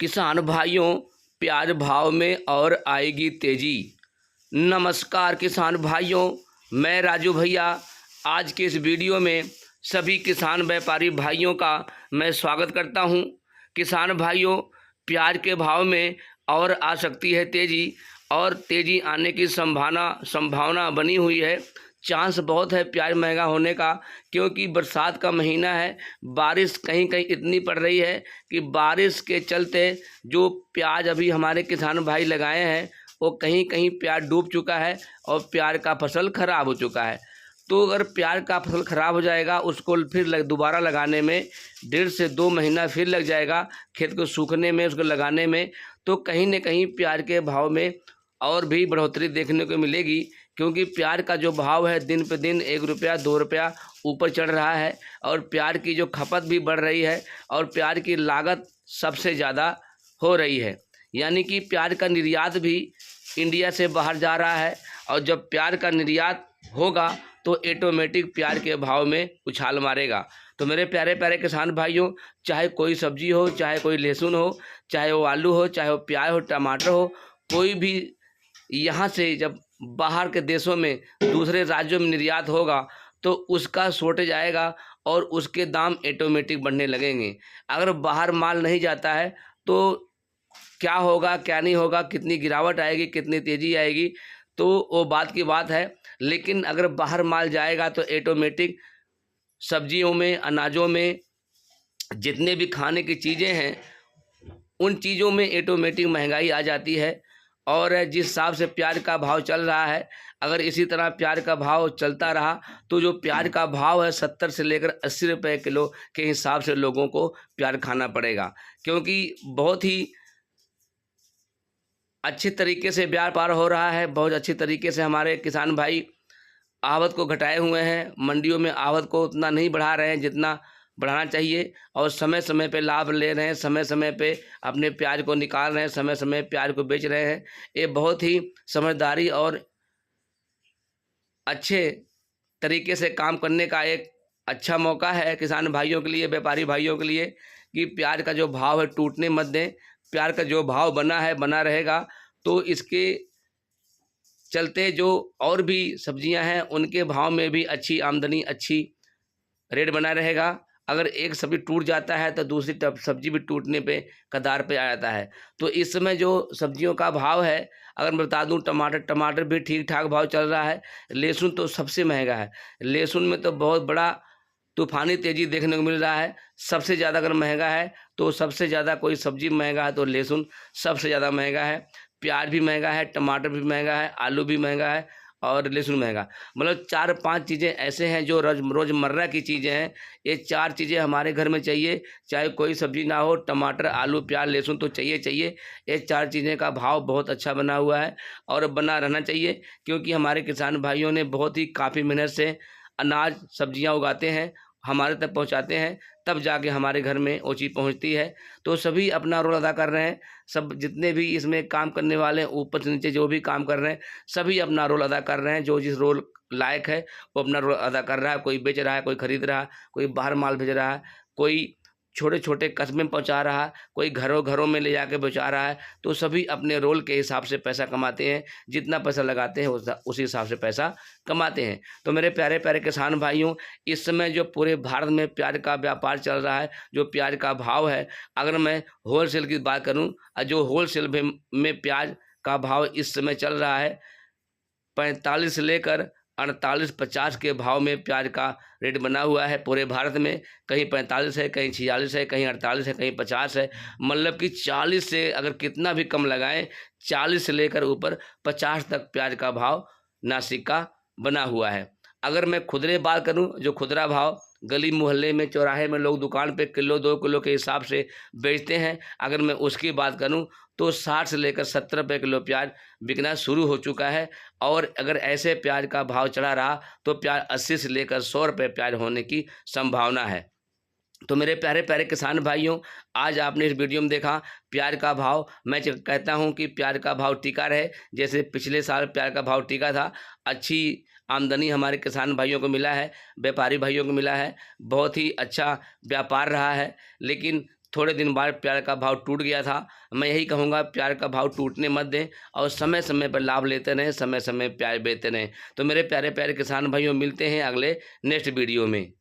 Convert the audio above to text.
किसान भाइयों, प्याज भाव में और आएगी तेजी। नमस्कार किसान भाइयों, मैं राजू भैया आज के इस वीडियो में सभी किसान व्यापारी भाइयों का मैं स्वागत करता हूं। किसान भाइयों, प्याज के भाव में और आ सकती है तेजी और तेजी आने की संभावना बनी हुई है। चांस बहुत है प्याज महंगा होने का, क्योंकि बरसात का महीना है। बारिश कहीं कहीं इतनी पड़ रही है कि बारिश के चलते जो प्याज अभी हमारे किसान भाई लगाए हैं वो कहीं कहीं प्याज डूब चुका है और प्याज का फसल खराब हो चुका है। तो अगर प्याज का फसल खराब हो जाएगा, उसको फिर दोबारा लगाने में 1.5 से 2 महीना फिर लग जाएगा, खेत को सूखने में, उसको लगाने में। तो कहीं न कहीं प्याज के भाव में और भी बढ़ोतरी देखने को मिलेगी, क्योंकि प्याज का जो भाव है दिन पे दिन 1 रुपया 2 रुपया ऊपर चढ़ रहा है और प्याज की जो खपत भी बढ़ रही है और प्याज की लागत सबसे ज़्यादा हो रही है। यानी कि प्याज का निर्यात भी इंडिया से बाहर जा रहा है, और जब प्याज का निर्यात होगा तो ऑटोमेटिक प्याज के भाव में उछाल मारेगा। तो मेरे प्यारे प्यारे किसान भाइयों, चाहे कोई सब्जी हो, चाहे कोई लहसुन हो, चाहे वो आलू हो, चाहे वो प्याज हो, टमाटर हो, कोई भी यहाँ से जब बाहर के देशों में दूसरे राज्यों में निर्यात होगा तो उसका शॉर्टेज आएगा और उसके दाम ऑटोमेटिक बढ़ने लगेंगे। अगर बाहर माल नहीं जाता है तो क्या होगा, क्या नहीं होगा, कितनी गिरावट आएगी, कितनी तेज़ी आएगी, तो वो बात की बात है। लेकिन अगर बाहर माल जाएगा तो ऑटोमेटिक सब्जियों में, अनाजों में, जितने भी खाने की चीज़ें हैं उन चीज़ों में ऑटोमेटिक महंगाई आ जाती है। और जिस हिसाब से प्याज का भाव चल रहा है, अगर इसी तरह प्याज का भाव चलता रहा तो जो प्याज का भाव है 70 से लेकर 80 रुपये किलो के हिसाब से लोगों को प्याज खाना पड़ेगा, क्योंकि बहुत ही अच्छे तरीके से व्यापार हो रहा है। बहुत अच्छी तरीके से हमारे किसान भाई आवक को घटाए हुए हैं। मंडियों में आवक को उतना नहीं बढ़ा रहे हैं जितना बढ़ाना चाहिए, और समय समय पे लाभ ले रहे हैं, समय समय पे अपने प्याज को निकाल रहे हैं, समय समय प्याज को बेच रहे हैं। ये बहुत ही समझदारी और अच्छे तरीके से काम करने का एक अच्छा मौका है किसान भाइयों के लिए, व्यापारी भाइयों के लिए, कि प्याज का जो भाव है टूटने मत दें। प्याज का जो भाव बना है बना रहेगा। तो इसके चलते जो और भी सब्जियां हैं उनके भाव में भी अच्छी आमदनी, अच्छी रेट बना रहेगा। अगर एक सब्जी टूट जाता है तो दूसरी सब्जी भी टूटने पे कगार पे आ जाता है। तो इस समय जो सब्जियों का भाव है, अगर मैं बता दूं, टमाटर भी ठीक ठाक भाव चल रहा है। लहसुन तो सबसे महंगा है। लहसुन में तो बहुत बड़ा तूफानी तेज़ी देखने को मिल रहा है। सबसे ज़्यादा अगर महंगा है तो सबसे ज़्यादा कोई सब्जी महंगा है तो लहसुन सबसे ज़्यादा महंगा है। प्याज भी महंगा है, टमाटर भी महंगा है, आलू भी महंगा है और लहसुन महंगा। मतलब 4-5 चीज़ें ऐसे हैं जो रोज़मर्रा की चीज़ें हैं। ये 4 चीज़ें हमारे घर में चाहिए, चाहे कोई सब्जी ना हो, टमाटर, आलू, प्याज, लहसुन तो चाहिए चाहिए। ये 4 चीज़ें का भाव बहुत अच्छा बना हुआ है और बना रहना चाहिए, क्योंकि हमारे किसान भाइयों ने बहुत ही काफ़ी मेहनत से अनाज, सब्जियां उगाते हैं, हमारे तक पहुंचाते हैं, तब जाके हमारे घर में वो चीज़ पहुंचती है। तो सभी अपना रोल अदा कर रहे हैं। सब जितने भी इसमें काम करने वाले हैं, ऊपर से नीचे जो भी काम कर रहे हैं, सभी अपना रोल अदा कर रहे हैं। जो जिस रोल लायक है वो अपना रोल अदा कर रहा है। कोई बेच रहा है, कोई खरीद रहा है, कोई बाहर माल भेज रहा है, कोई छोटे छोटे कस्बे में पहुंचा रहा है, कोई घरों घरों में ले जाके पहुंचा रहा है। तो सभी अपने रोल के हिसाब से पैसा कमाते हैं। जितना पैसा लगाते हैं उसी हिसाब से पैसा कमाते हैं। तो मेरे प्यारे प्यारे किसान भाइयों, इस समय जो पूरे भारत में प्याज का व्यापार चल रहा है, जो प्याज का भाव है, अगर मैं होलसेल की बात करूं, जो होलसेल में प्याज का भाव इस समय चल रहा है 45 से लेकर 48-50 के भाव में प्याज का रेट बना हुआ है पूरे भारत में। कहीं 45 है, कहीं 46 है, कहीं 48 है, कहीं 50 है। मतलब कि 40 से अगर कितना भी कम लगाएं, 40 से लेकर ऊपर 50 तक प्याज का भाव नासिक का बना हुआ है। अगर मैं खुदरे बात करूं, जो खुदरा भाव गली मोहल्ले में, चौराहे में लोग दुकान पे किलो 2 किलो के हिसाब से बेचते हैं, अगर मैं उसकी बात करूं तो 60 से लेकर 70 रुपये किलो प्याज बिकना शुरू हो चुका है। और अगर ऐसे प्याज का भाव चढ़ा रहा तो प्याज 80 से लेकर 100 रुपये प्याज होने की संभावना है। तो मेरे प्यारे प्यारे किसान भाइयों, आज आपने इस वीडियो में देखा प्याज का भाव। मैं कहता हूं कि प्याज का भाव टिका रहे, जैसे पिछले साल प्याज का भाव टिका था। अच्छी आमदनी हमारे किसान भाइयों को मिला है, व्यापारी भाइयों को मिला है, बहुत ही अच्छा व्यापार रहा है। लेकिन थोड़े दिन बाद प्याज का भाव टूट गया था। मैं यही कहूँगा, प्याज का भाव टूटने मत दें और समय समय पर लाभ लेते रहें, समय समय प्याज बेचते रहें। तो मेरे प्यारे प्यारे किसान भाइयों, मिलते हैं अगले नेक्स्ट वीडियो में।